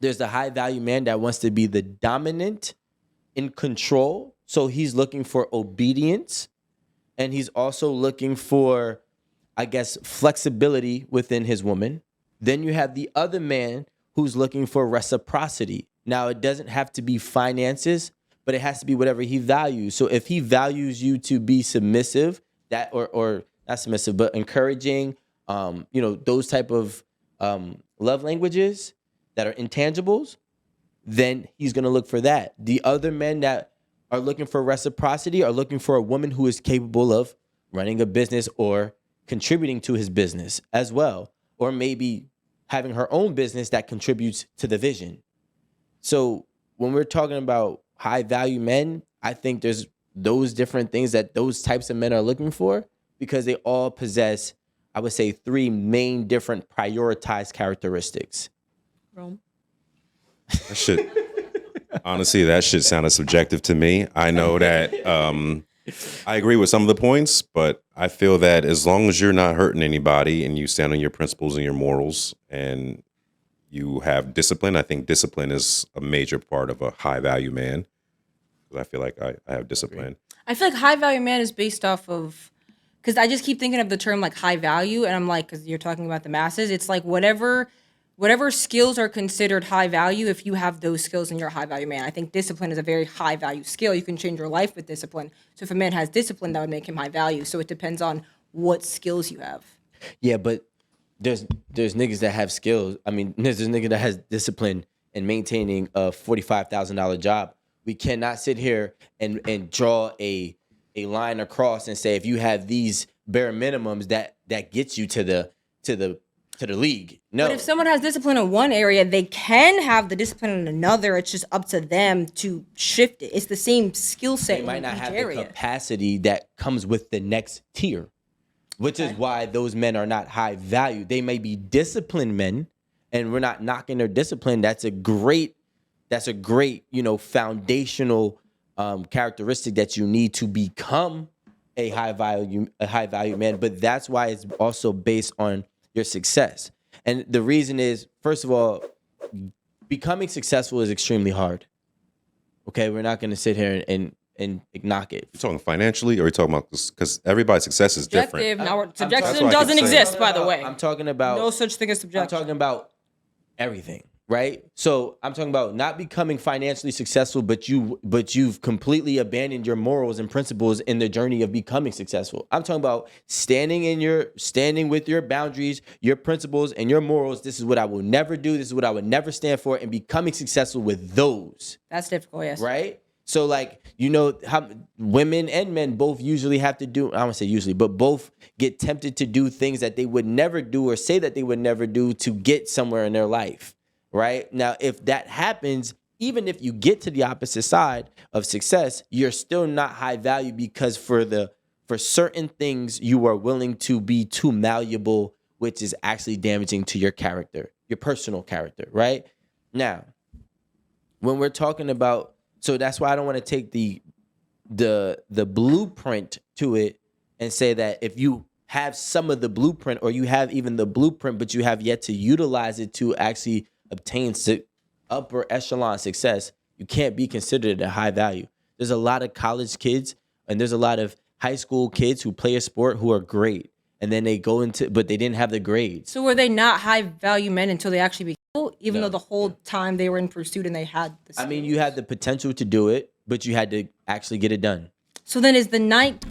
There's the high value man that wants to be the dominant, in control. So he's looking for obedience, and he's also looking for, I guess, flexibility within his woman. Then you have the other man who's looking for reciprocity. Now, it doesn't have to be finances, but it has to be whatever he values. So if he values you to be submissive, that or not submissive, but encouraging, those type of love languages that are intangibles, then he's going to look for that. The other men that are looking for reciprocity are looking for a woman who is capable of running a business or contributing to his business as well, or maybe having her own business that contributes to the vision. So when we're talking about high value men, I think there's those different things that those types of men are looking for, because they all possess, I would say, 3 main different prioritized characteristics. Rome. That shit, honestly, that shit sounded subjective to me. I know that I agree with some of the points, but I feel that as long as you're not hurting anybody and you stand on your principles and your morals and you have discipline, I think discipline is a major part of a high value man. I feel like I have discipline. I feel like high value man is based off of, because I just keep thinking of the term like high value, and I'm like, because you're talking about the masses, it's like whatever skills are considered high value, if you have those skills in your high value man. I think discipline is a very high value skill. You can change your life with discipline. So if a man has discipline, that would make him high value. So it depends on what skills you have. Yeah, but there's niggas that have skills. I mean, there's a nigga that has discipline in maintaining a $45,000 job. We cannot sit here and draw a line across and say, if you have these bare minimums, that gets you to the league. No. But if someone has discipline in one area, they can have the discipline in another. It's just up to them to shift it. It's the same skill set. They might not have area. the capacity that comes with the next tier, which is why those men are not high value. They may be disciplined men, and we're not knocking their discipline. That's a great, foundational characteristic that you need to become a high value man. But that's why it's also based on your success. And the reason is, first of all, becoming successful is extremely hard. Okay, we're not going to sit here and knock it. You talking financially, or are you talking about, because everybody's success is different? Now, subjection doesn't exist, by the way. I'm talking about no such thing as subjection. I'm talking about everything, right? So I'm talking about not becoming financially successful, but you've completely abandoned your morals and principles in the journey of becoming successful. I'm talking about standing with your boundaries, your principles, and your morals. This is what I will never do. This is what I would never stand for, and becoming successful with those. That's difficult, yes. Right? So how women and men both usually have to do, I don't say usually, but both get tempted to do things that they would never do or say that they would never do to get somewhere in their life, right? Now, if that happens, even if you get to the opposite side of success, you're still not high value, because for certain things you are willing to be too malleable, which is actually damaging to your character, your personal character, right? Now, when we're talking about, so that's why I don't want to take the blueprint to it and say that if you have some of the blueprint, or you have even the blueprint, but you have yet to utilize it to actually obtain upper echelon success, you can't be considered a high value. There's a lot of college kids and there's a lot of high school kids who play a sport who are great, and then they go into, but they didn't have the grades. So were they not high value men until they actually became, even though the whole time they were in pursuit and they had the skills? I mean, you had the potential to do it, but you had to actually get it done. So then is the night